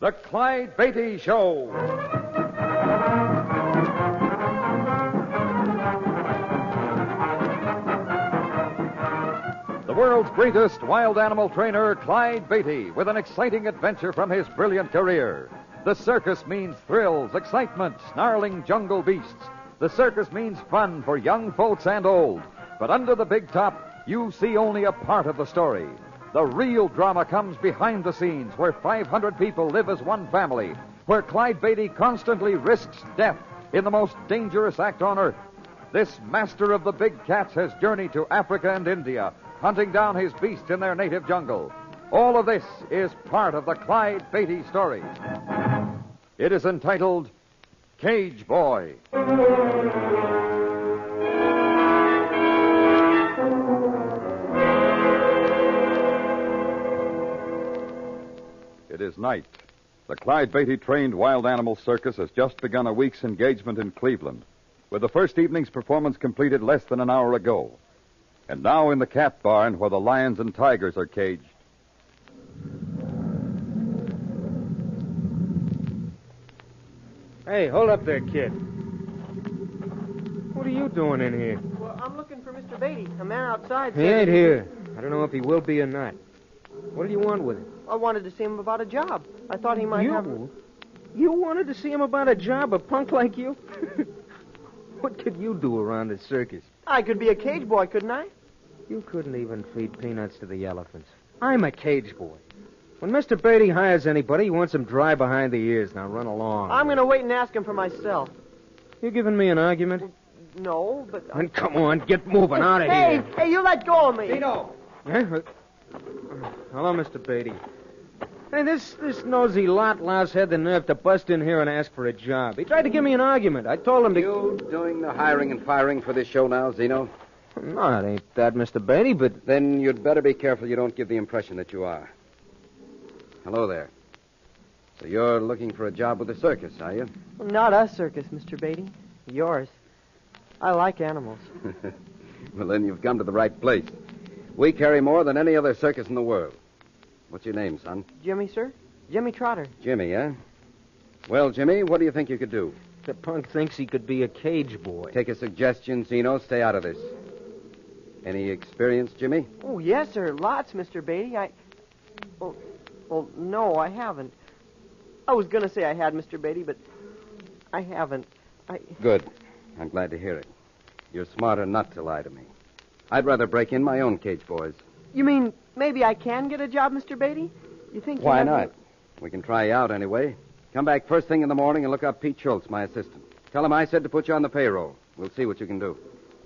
The Clyde Beatty Show. The world's greatest wild animal trainer, Clyde Beatty, with an exciting adventure from his brilliant career. The circus means thrills, excitement, snarling jungle beasts. The circus means fun for young folks and old. But under the big top, you see only a part of the story. The real drama comes behind the scenes, where 500 people live as one family, where Clyde Beatty constantly risks death in the most dangerous act on earth. This master of the big cats has journeyed to Africa and India, hunting down his beasts in their native jungle. All of this is part of the Clyde Beatty story. It is entitled Cage Boy. It is night. The Clyde Beatty-trained wild animal circus has just begun a week's engagement in Cleveland, with the first evening's performance completed less than an hour ago. And now in the cat barn where the lions and tigers are caged. Hey, hold up there, kid. What are you doing in here? Well, I'm looking for Mr. Beatty. A man outside He said ain't here. I don't know if he will be or not. What do you want with him? I wanted to see him about a job. I thought he might have... You wanted to see him about a job, a punk like you? What could you do around the circus? I could be a cage boy, couldn't I? You couldn't even feed peanuts to the elephants. I'm a cage boy. When Mr. Beatty hires anybody, he wants them dry behind the ears. Now run along. I'm going to wait and ask him for myself. You giving me an argument? No, but... Then come on, get moving out of here. Hey, you let go of me. Dino. Huh? Hello, Mr. Beatty. Hey, this nosy louse had the nerve to bust in here and ask for a job. He tried to give me an argument. I told him to... You doing the hiring and firing for this show now, Zeno? No, it ain't that, Mr. Beatty, but... Then you'd better be careful you don't give the impression that you are. Hello there. So you're looking for a job with the circus, are you? Not a circus, Mr. Beatty. Yours. I like animals. Well, then you've come to the right place. We carry more than any other circus in the world. What's your name, son? Jimmy, sir? Jimmy Trotter. Jimmy, eh? Well, Jimmy, what do you think you could do? The punk thinks he could be a cage boy. Take a suggestion, Zeno. Stay out of this. Any experience, Jimmy? Oh, yes, sir. Lots, Mr. Beatty. Well, no, I haven't. I was going to say I had, Mr. Beatty, but I haven't. Good. I'm glad to hear it. You're smarter not to lie to me. I'd rather break in my own cage boys. You mean maybe I can get a job, Mr. Beatty? You think... Why not? We can try you out anyway. Come back first thing in the morning and look up Pete Schultz, my assistant. Tell him I said to put you on the payroll. We'll see what you can do.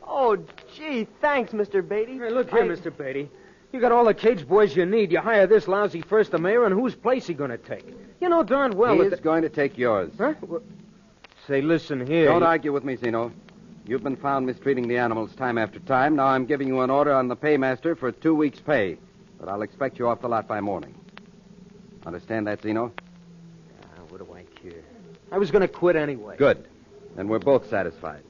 Oh, gee, thanks, Mr. Beatty. Hey, look here, Mr. Beatty. You got all the cage boys you need. You hire this lousy first the mayor, and whose place he going to take? You know darn well... He's going to take yours. Huh? Say, listen here... Don't argue with me, Zeno. You've been found mistreating the animals time after time. Now I'm giving you an order on the paymaster for 2 weeks' pay. But I'll expect you off the lot by morning. Understand that, Zeno? What do I care? I was going to quit anyway. Good. Then we're both satisfied.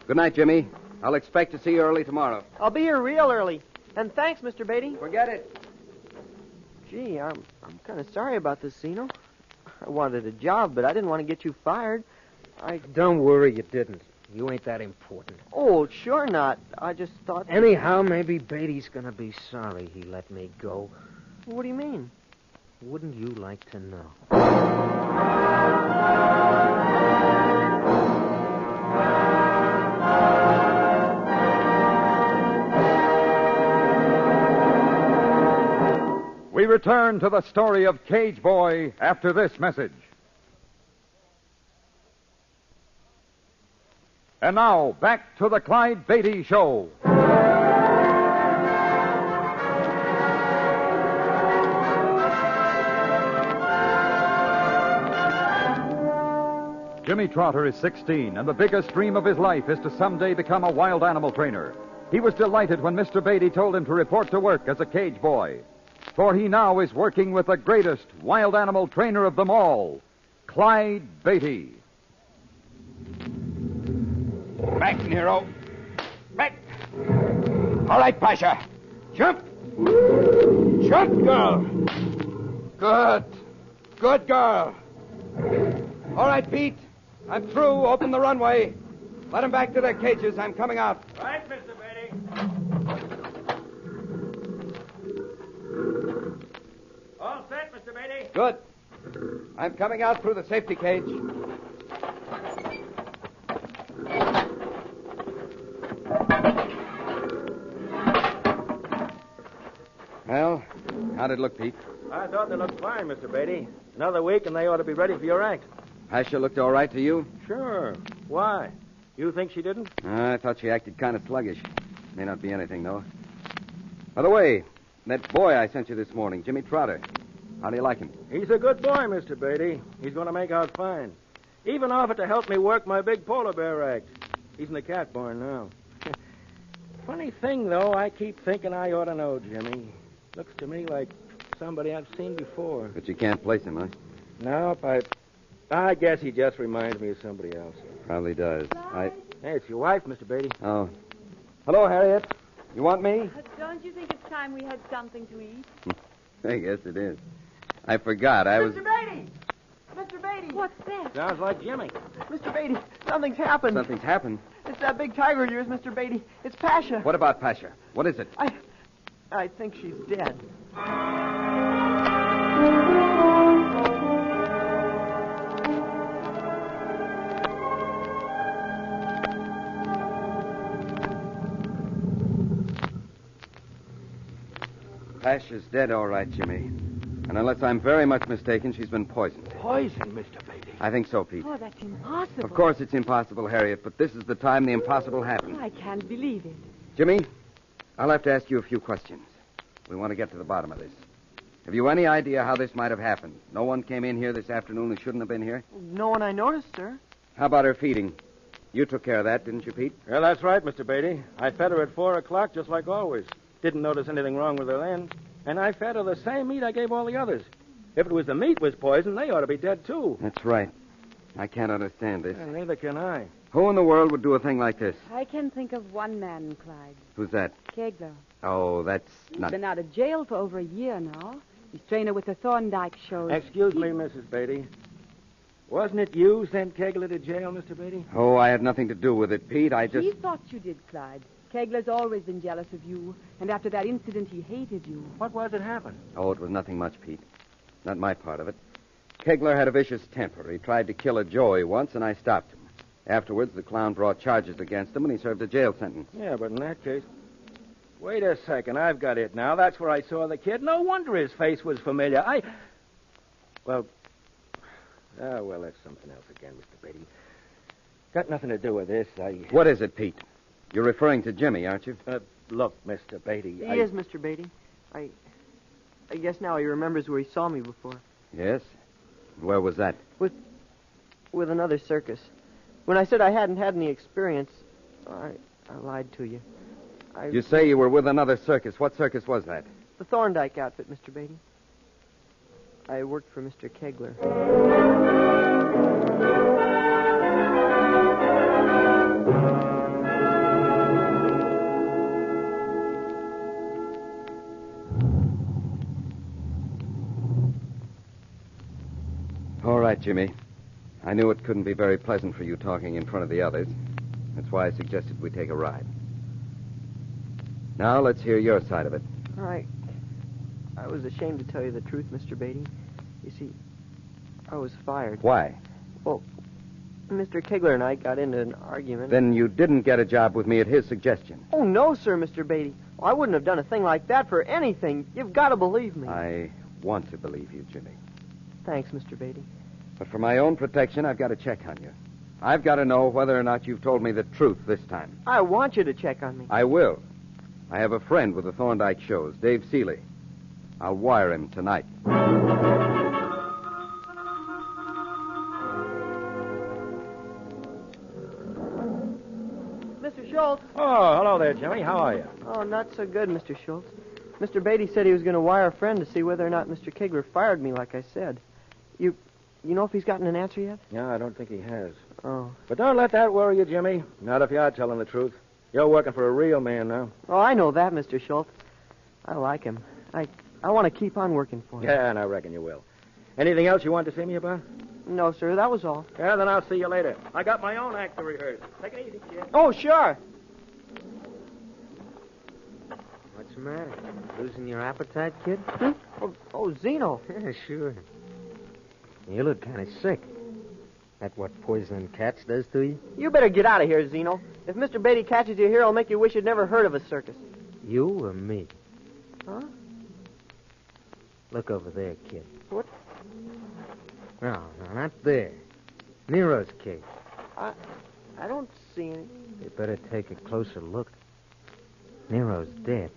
Good night, Jimmy. I'll expect to see you early tomorrow. I'll be here real early. And thanks, Mr. Beatty. Forget it. Gee, I'm kind of sorry about this, Zeno. I wanted a job, but I didn't want to get you fired. Don't worry, you didn't. You ain't that important. Oh, sure not. I just thought... Anyhow, maybe Beatty's going to be sorry he let me go. What do you mean? Wouldn't you like to know? We return to the story of Cage Boy after this message. And now, back to the Clyde Beatty Show. Jimmy Trotter is 16, and the biggest dream of his life is to someday become a wild animal trainer. He was delighted when Mr. Beatty told him to report to work as a cage boy. For he now is working with the greatest wild animal trainer of them all, Clyde Beatty. Back, Nero. Back. All right, Pasha. Jump. Jump, girl. Good. Good girl. All right, Pete. I'm through. Open the runway. Let them back to their cages. I'm coming out. Right, Mr. Beatty. All set, Mr. Beatty. Good. I'm coming out through the safety cage. Well, how'd it look, Pete? I thought they looked fine, Mr. Beatty. Another week and they ought to be ready for your act. Pasha looked all right to you? Sure. Why? You think she didn't? I thought she acted kind of sluggish. May not be anything, though. By the way, that boy I sent you this morning, Jimmy Trotter. How do you like him? He's a good boy, Mr. Beatty. He's going to make out fine. Even offered to help me work my big polar bear act. He's in the cat barn now. Funny thing, though, I keep thinking I ought to know Jimmy. Looks to me like somebody I've seen before. But you can't place him, huh? Nope, I guess he just reminds me of somebody else. Probably does. Clyde? Hey, it's your wife, Mr. Beatty. Oh. Hello, Harriet. You want me? Don't you think it's time we had something to eat? I guess it is. I forgot. I was... Mr. Beatty! Mr. Beatty! What's that? Sounds like Jimmy. Mr. Beatty, something's happened. Something's happened. It's that big tiger of yours, Mr. Beatty. It's Pasha. What about Pasha? What is it? I think she's dead. Pasha's dead, all right, Jimmy. And unless I'm very much mistaken, she's been poisoned. Poison, Mr. Beatty. I think so, Pete. Oh, that's impossible. Of course it's impossible, Harriet, but this is the time the impossible happens. I can't believe it. Jimmy, I'll have to ask you a few questions. We want to get to the bottom of this. Have you any idea how this might have happened? No one came in here this afternoon who shouldn't have been here? No one I noticed, sir. How about her feeding? You took care of that, didn't you, Pete? Well, that's right, Mr. Beatty. I fed her at 4 o'clock, just like always. Didn't notice anything wrong with her then. And I fed her the same meat I gave all the others. If it was the meat was poisoned, they ought to be dead, too. That's right. I can't understand this. Well, neither can I. Who in the world would do a thing like this? I can think of one man, Clyde. Who's that? Kegler. Oh, that's He's not... been out of jail for over a year now. He's trainer with the Thorndike shows. Excuse me, Mrs. Beatty. Wasn't it you sent Kegler to jail, Mr. Beatty? Oh, I had nothing to do with it, Pete. I just... He thought you did, Clyde. Kegler's always been jealous of you, and after that incident, he hated you. What was it happened? Oh, it was nothing much, Pete. Not my part of it. Kegler had a vicious temper. He tried to kill a Joey once, and I stopped him. Afterwards, the clown brought charges against him, and he served a jail sentence. Yeah, but in that case... Wait a second. I've got it now. That's where I saw the kid. No wonder his face was familiar. Well... well, that's something else again, Mr. Beatty. Got nothing to do with this. What is it, Pete? You're referring to Jimmy, aren't you? Look, Mr. Beatty, He is, Mr. Beatty. I guess now he remembers where he saw me before. Yes? Where was that? With another circus. When I said I hadn't had any experience, I lied to you. You say you were with another circus. What circus was that? The Thorndike outfit, Mr. Beatty. I worked for Mr. Kegler. All right, Jimmy. I knew it couldn't be very pleasant for you talking in front of the others. That's why I suggested we take a ride. Now let's hear your side of it. I was ashamed to tell you the truth, Mr. Beatty. You see, I was fired. Why? Well, Mr. Kegler and I got into an argument. Then you didn't get a job with me at his suggestion. Oh, no, sir, Mr. Beatty. I wouldn't have done a thing like that for anything. You've got to believe me. I want to believe you, Jimmy. Thanks, Mr. Beatty. But for my own protection, I've got to check on you. I've got to know whether or not you've told me the truth this time. I want you to check on me. I will. I have a friend with the Thorndike shows, Dave Seeley. I'll wire him tonight. Mr. Schultz. Oh, hello there, Jimmy. How are you? Oh, not so good, Mr. Schultz. Mr. Beatty said he was going to wire a friend to see whether or not Mr. Kegler fired me like I said. You know if he's gotten an answer yet? Yeah, I don't think he has. Oh. But don't let that worry you, Jimmy. Not if you are telling the truth. You're working for a real man now. Oh, I know that, Mr. Schultz. I like him. I want to keep on working for him. Yeah, and I reckon you will. Anything else you want to see me about? No, sir, that was all. Yeah, then I'll see you later. I got my own act to rehearse. Take it easy, kid. Oh, sure. What's the matter? Losing your appetite, kid? Oh, Zeno. Yeah, sure. You look kind of sick. That what poisoning cats does to you? You better get out of here, Zeno. If Mr. Beatty catches you here, he'll make you wish you'd never heard of a circus. You or me? Huh? Look over there, kid. What? No, not there. Nero's cage. I don't see any. You better take a closer look. Nero's dead.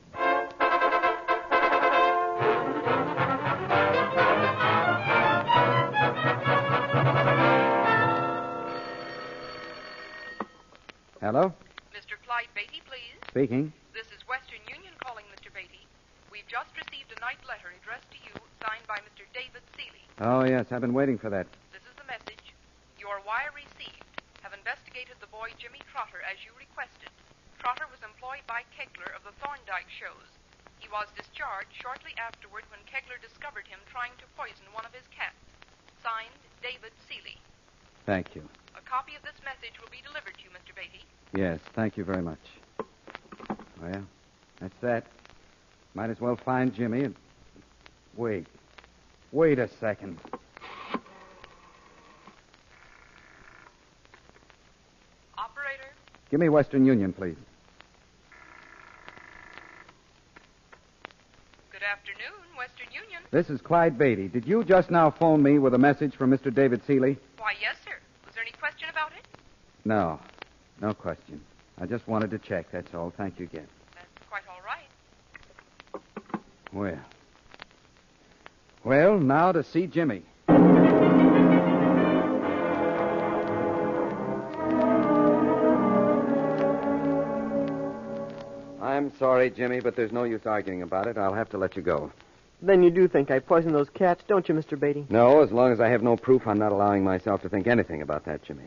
Hello? Mr. Clyde Beatty, please. Speaking. This is Western Union calling, Mr. Beatty. We've just received a night letter addressed to you, signed by Mr. David Seeley. Oh, yes, I've been waiting for that. This is the message. Your wire received. Have investigated the boy Jimmy Trotter as you requested. Trotter was employed by Kegler of the Thorndike shows. He was discharged shortly afterward when Kegler discovered him trying to poison one of his cats. Signed, David Seeley. Thank you. A copy of this message will be delivered to you, Mr. Beatty. Yes, thank you very much. Well, that's that. Might as well find Jimmy and... Wait a second. Operator? Give me Western Union, please. Good afternoon, Western Union. This is Clyde Beatty. Did you just now phone me with a message from Mr. David Seeley? Why, yes, sir. Was there any question about it? No. No question. I just wanted to check, that's all. Thank you again. That's quite all right. Well, now to see Jimmy. I'm sorry, Jimmy, but there's no use arguing about it. I'll have to let you go. Then you do think I poisoned those cats, don't you, Mr. Beatty? No, as long as I have no proof, I'm not allowing myself to think anything about that, Jimmy.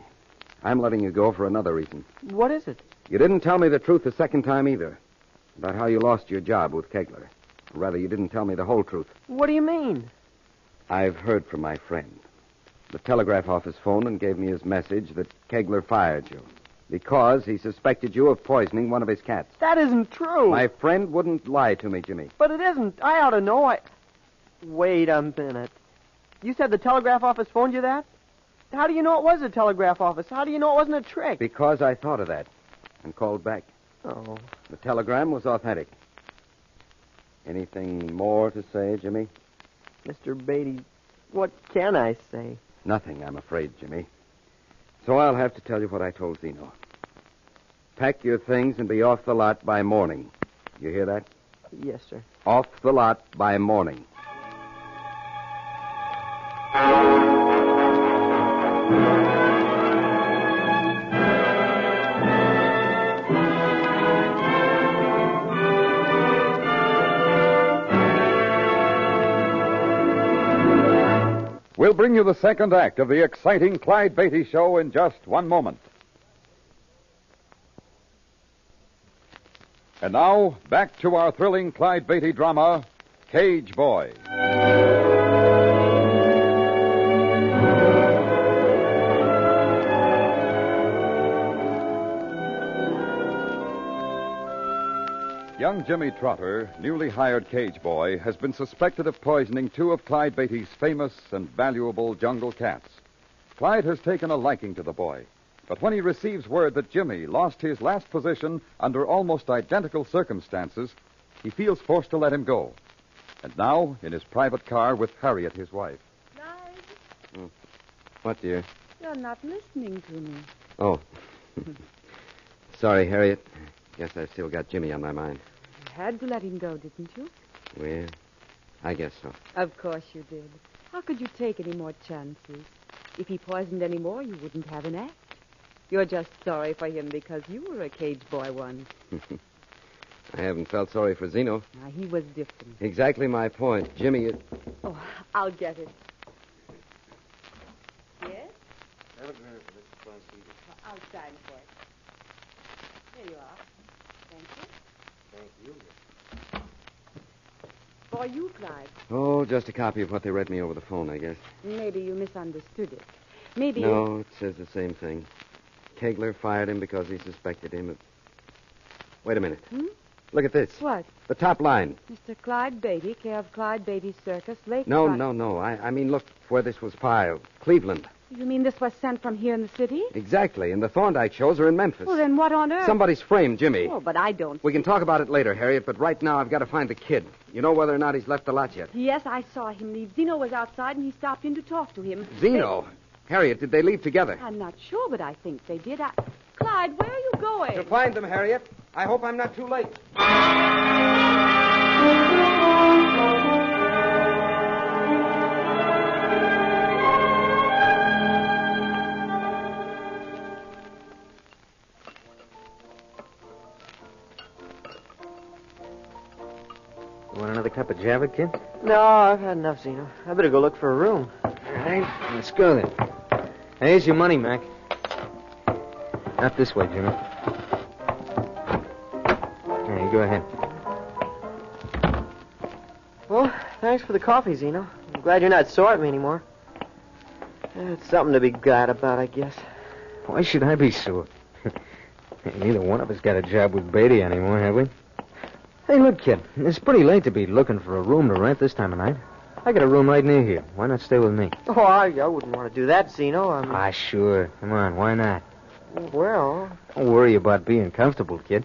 I'm letting you go for another reason. What is it? You didn't tell me the truth the second time either. About how you lost your job with Kegler. Or rather, you didn't tell me the whole truth. What do you mean? I've heard from my friend. The telegraph office phoned and gave me his message that Kegler fired you. Because he suspected you of poisoning one of his cats. That isn't true. My friend wouldn't lie to me, Jimmy. But it isn't. I ought to know. Wait a minute. You said the telegraph office phoned you that? How do you know it was the telegraph office? How do you know it wasn't a trick? Because I thought of that and called back. Oh. The telegram was authentic. Anything more to say, Jimmy? Mr. Beatty, what can I say? Nothing, I'm afraid, Jimmy. So I'll have to tell you what I told Zeno. Pack your things and be off the lot by morning. You hear that? Yes, sir. Off the lot by morning. We'll bring you the second act of the exciting Clyde Beatty Show in just one moment. And now, back to our thrilling Clyde Beatty drama, Cage Boy. Young Jimmy Trotter, newly hired cage boy, has been suspected of poisoning two of Clyde Beatty's famous and valuable jungle cats. Clyde has taken a liking to the boy, but when he receives word that Jimmy lost his last position under almost identical circumstances, he feels forced to let him go. And now, in his private car with Harriet, his wife. Clyde, What, dear? you're not listening to me. Oh. Sorry, Harriet. Guess I've still got Jimmy on my mind. You had to let him go, didn't you? Well, I guess so. Of course you did. How could you take any more chances? If he poisoned any more, you wouldn't have an act. You're just sorry for him because you were a cage boy once. I haven't felt sorry for Zeno. Now, he was different. Exactly my point. Jimmy, Oh, I'll get it. Yes? I'll sign for it. There you are. Thank you. Thank you. for you, Clyde? Oh, just a copy of what they read me over the phone, I guess. Maybe you misunderstood it. Maybe No, it says the same thing. Kegler fired him because he suspected him of... Wait a minute. Look at this. What? The top line. Mr. Clyde Beatty, care of Clyde Beatty Circus, Lake... No. I mean, look where this was filed. Cleveland. You mean this was sent from here in the city? Exactly, and the Thorndike shows are in Memphis. Well, then what on earth? Somebody's framed Jimmy. Oh, but I don't... We can talk about it later, Harriet, but right now I've got to find the kid. You know whether or not he's left the lot yet? Yes, I saw him leave. Zeno was outside, and he stopped in to talk to him. Zeno? Harriet, did they leave together? I'm not sure, but I think they did. Clyde, where are you going? To find them, Harriet. I hope I'm not too late. You want another cup of Java, kid? No, I've had enough, Zeno. I better go look for a room. All right, let's go then. Here's your money, Mac. Not this way, Jimmy. Here, you go ahead. Well, thanks for the coffee, Zeno. I'm glad you're not sore at me anymore. It's something to be glad about, I guess. Why should I be sore? Neither one of us got a job with Beatty anymore, have we? Hey, look, kid. It's pretty late to be looking for a room to rent this time of night. I got a room right near here. Why not stay with me? Oh, I wouldn't want to do that, Zeno. I mean... Sure. Come on, why not? Well... Don't worry about being comfortable, kid.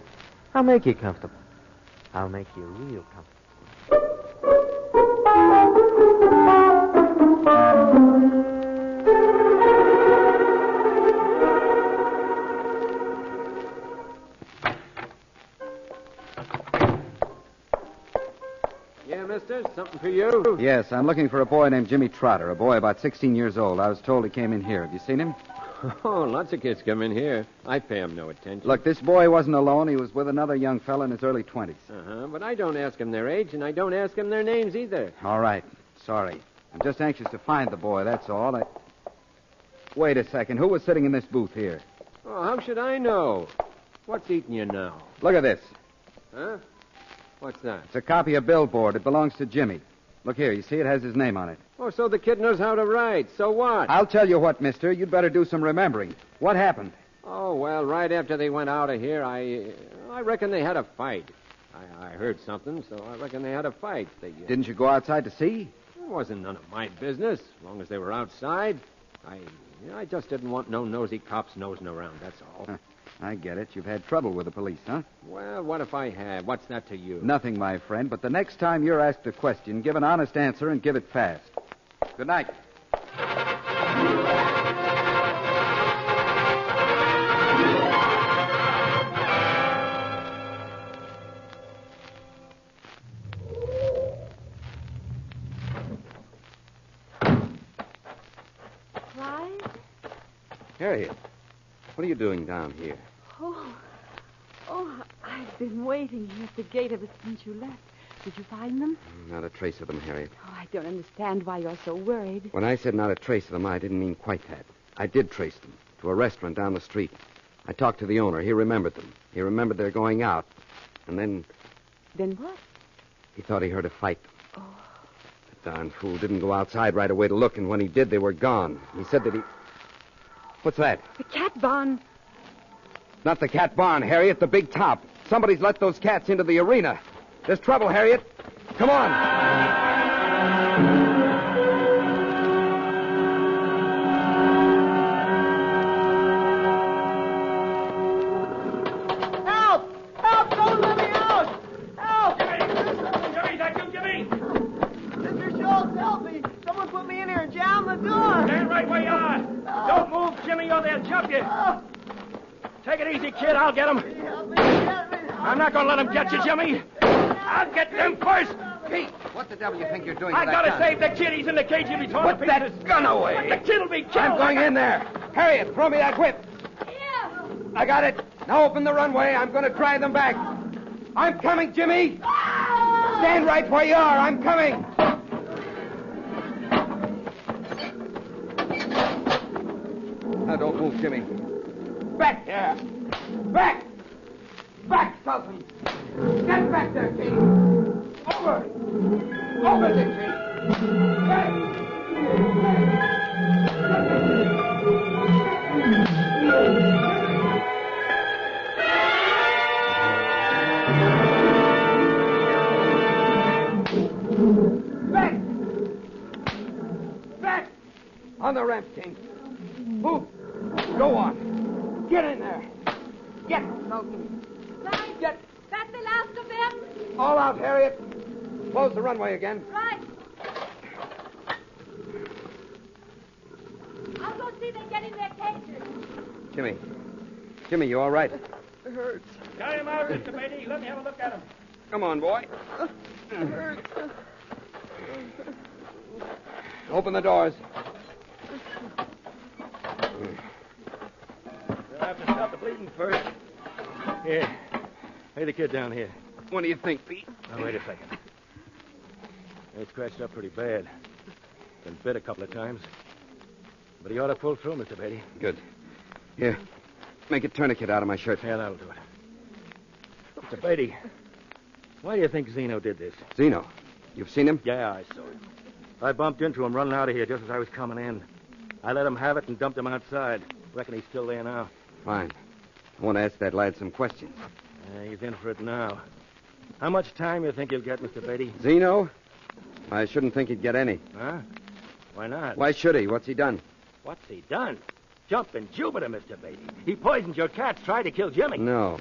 I'll make you comfortable. I'll make you real comfortable. Mister? Something for you? Yes, I'm looking for a boy named Jimmy Trotter, a boy about 16 years old. I was told he came in here. Have you seen him? Oh, lots of kids come in here. I pay them no attention. Look, this boy wasn't alone. He was with another young fella in his early 20s. But I don't ask them their age, and I don't ask them their names either. All right. Sorry. I'm just anxious to find the boy, that's all. Wait a second. Who was sitting in this booth here? Oh, how should I know? What's eating you now? Look at this. Huh? What's that? It's a copy of Billboard. It belongs to Jimmy. Look here. You see it has his name on it. Oh, so the kid knows how to write. So what? I'll tell you what, mister. You'd better do some remembering. What happened? Oh, well, right after they went out of here, I reckon they had a fight. I heard something, so I reckon they had a fight. Didn't you go outside to see? It wasn't none of my business, as long as they were outside. I just didn't want no nosy cops nosing around, that's all. I get it. You've had trouble with the police, huh? Well, what if I have? What's that to you? Nothing, my friend, but the next time you're asked a question, give an honest answer and give it fast. Good night. Clyde? Harriet, what are you doing down here? Oh, I've been waiting here at the gate ever since you left. Did you find them? Not a trace of them, Harriet. Oh, I don't understand why you're so worried. When I said not a trace of them, I didn't mean quite that. I did trace them to a restaurant down the street. I talked to the owner. He remembered them. He remembered their going out. And then... Then what? He thought he heard a fight. Oh. The darn fool didn't go outside right away to look, and when he did, they were gone. He said that he... What's that? The cat barn. Not the cat barn, Harriet, the big top. Somebody's let those cats into the arena. There's trouble, Harriet. Come on. Help! Help! Don't let me out! Help! Jimmy, that you, Jimmy? Mr. Schultz, help me! Someone put me in here and jammed the door! Stand right where you are. Don't move, Jimmy, or they'll jump you. Take it easy, kid. I'll get him. Help me! Help me! I'm not going to let him get you, Jimmy. I'll get them first. Pete, what the devil you think you're doing I with that gotta gun? save the kid. He's in the cage. He'll be torn to Put pieces. that gun away. The kid'll be killed. I'm going in there. Harriet, throw me that whip. Yeah. I got it. Now open the runway. I'm going to drive them back. I'm coming, Jimmy. Stand right where you are. I'm coming. Now don't move, Jimmy. Back here. Back. Back, Sultan. Get back there, King. Over! Over, Dixie! Back! Back! On the ramp, King. Move. Go on. Get in there. Get. Clyde, Get. that's the last of them. All out, Harriet. Close the runway again. Right. I'll go see they get in their cages. Jimmy, you all right? It hurts. Carry him out, Mr. Beatty. Let me have a look at him. Come on, boy. It hurts. Open the doors. We'll have to stop the bleeding first. Here. Lay the kid down here. What do you think, Pete? Now, wait a second. He's scratched up pretty bad. Been bit a couple of times. But he ought to pull through, Mr. Beatty. Good. Here, make a tourniquet out of my shirt. Yeah, that'll do it. Mr. Beatty, why do you think Zeno did this? Zeno, you've seen him? Yeah, I saw him. I bumped into him running out of here just as I was coming in. I let him have it and dumped him outside. Reckon he's still there now. Fine. I want to ask that lad some questions. He's in for it now. How much time you think he'll get, Mr. Beatty? Zeno? I shouldn't think he'd get any. Huh? Why not? Why should he? What's he done? What's he done? Jumping Jupiter, Mr. Beatty. He poisoned your cats, tried to kill Jimmy. No,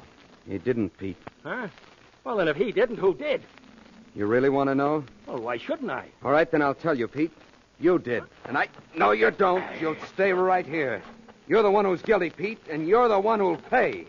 he didn't, Pete. Huh? Well, then if he didn't, who did? You really want to know? Well, why shouldn't I? All right, then I'll tell you, Pete. You did. And I... No, you don't. You'll stay right here. You're the one who's guilty, Pete, and you're the one who'll pay.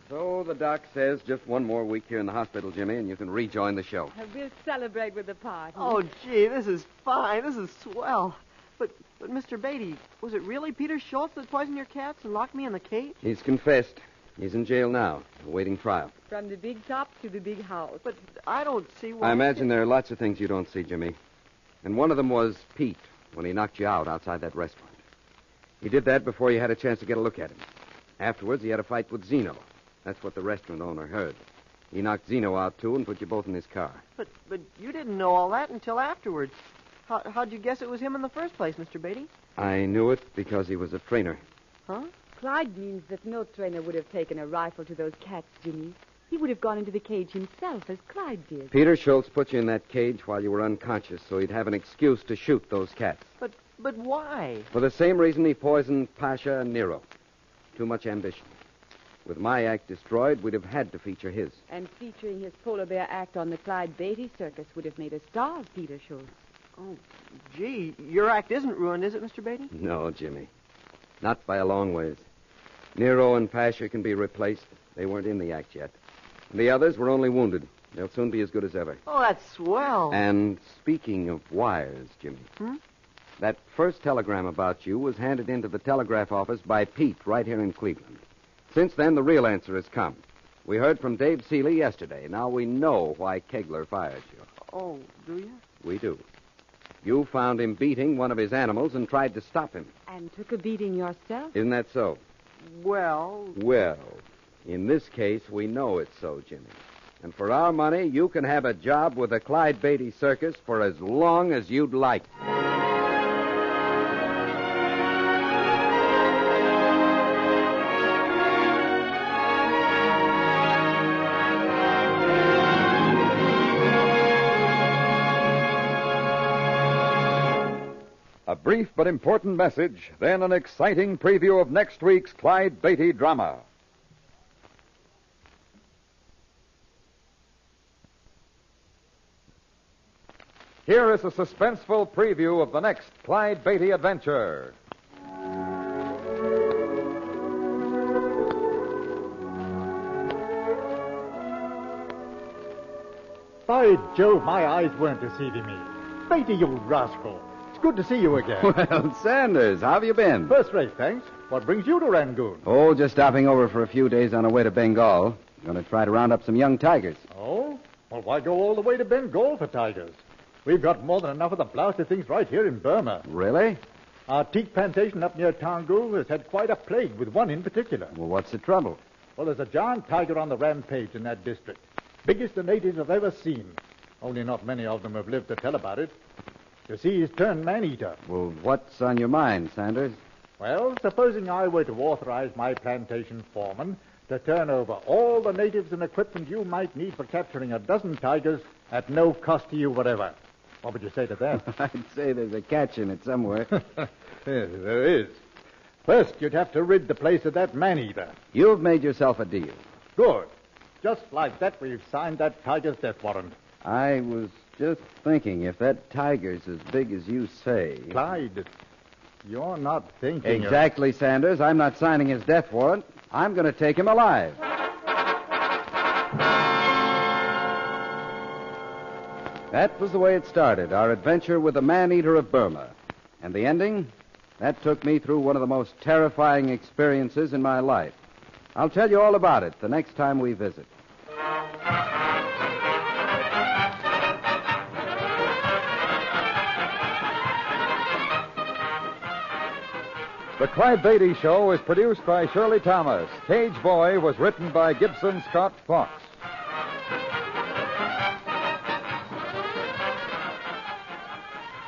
So the doc says just one more week here in the hospital, Jimmy, and you can rejoin the show. We'll celebrate with the party. Oh, gee, this is fine. This is swell. But Mr. Beatty, was it really Peter Schultz that poisoned your cats and locked me in the cage? He's confessed. He's in jail now, awaiting trial. From the big top to the big house. But I don't see why... I imagine there are lots of things you don't see, Jimmy. And one of them was Pete, when he knocked you out outside that restaurant. He did that before you had a chance to get a look at him. Afterwards, he had a fight with Zeno. That's what the restaurant owner heard. He knocked Zeno out, too, and put you both in his car. But you didn't know all that until afterwards. How'd you guess it was him in the first place, Mr. Beatty? I knew it because he was a trainer. Huh? Clyde means that no trainer would have taken a rifle to those cats, Jimmy. He would have gone into the cage himself, as Clyde did. Peter Schultz put you in that cage while you were unconscious, so he'd have an excuse to shoot those cats. But why? For the same reason he poisoned Pasha and Nero. Too much ambition. With my act destroyed, we'd have had to feature his. And featuring his polar bear act on the Clyde Beatty Circus would have made a star of Peter Schultz. Oh, gee, your act isn't ruined, is it, Mr. Beatty? No, Jimmy. Not by a long ways. Nero and Pasha can be replaced. They weren't in the act yet. And the others were only wounded. They'll soon be as good as ever. Oh, that's swell. And speaking of wires, Jimmy, that first telegram about you was handed into the telegraph office by Pete right here in Cleveland. Since then, the real answer has come. We heard from Dave Seeley yesterday. Now we know why Kegler fired you. Oh, do you? We do. You found him beating one of his animals and tried to stop him. And took a beating yourself? Isn't that so? Well, in this case, we know it's so, Jimmy. And for our money, you can have a job with the Clyde Beatty Circus for as long as you'd like. A brief but important message, then an exciting preview of next week's Clyde Beatty drama. Here is a suspenseful preview of the next Clyde Beatty adventure. By Jove, my eyes weren't deceiving me. Beatty, you rascal. It's good to see you again. Well, Sanders, how have you been? First rate, thanks. What brings you to Rangoon? Oh, just stopping over for a few days on our way to Bengal. Going to try to round up some young tigers. Oh? Well, why go all the way to Bengal for tigers? We've got more than enough of the blasted things right here in Burma. Really? Our teak plantation up near Tangul has had quite a plague with one in particular. Well, what's the trouble? Well, there's a giant tiger on the rampage in that district. Biggest the natives have ever seen. Only not many of them have lived to tell about it. You see, he's turned man-eater. Well, what's on your mind, Sanders? Well, supposing I were to authorize my plantation foreman to turn over all the natives and equipment you might need for capturing a dozen tigers at no cost to you whatever. What would you say to that? I'd say there's a catch in it somewhere. Yes, there is. First, you'd have to rid the place of that man-eater. You've made yourself a deal. Good. Just like that, we've signed that tiger's death warrant. I was just thinking, if that tiger's as big as you say... Clyde, you're not thinking Exactly, Sanders. I'm not signing his death warrant. I'm going to take him alive. That was the way it started, our adventure with the man-eater of Burma. And the ending? That took me through one of the most terrifying experiences in my life. I'll tell you all about it the next time we visit. The Clyde Beatty Show is produced by Shirley Thomas. Cage Boy was written by Gibson Scott Fox.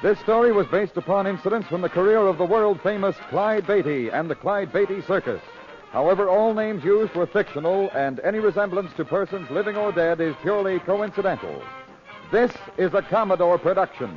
This story was based upon incidents from the career of the world-famous Clyde Beatty and the Clyde Beatty Circus. However, all names used were fictional, and any resemblance to persons living or dead is purely coincidental. This is a Commodore production.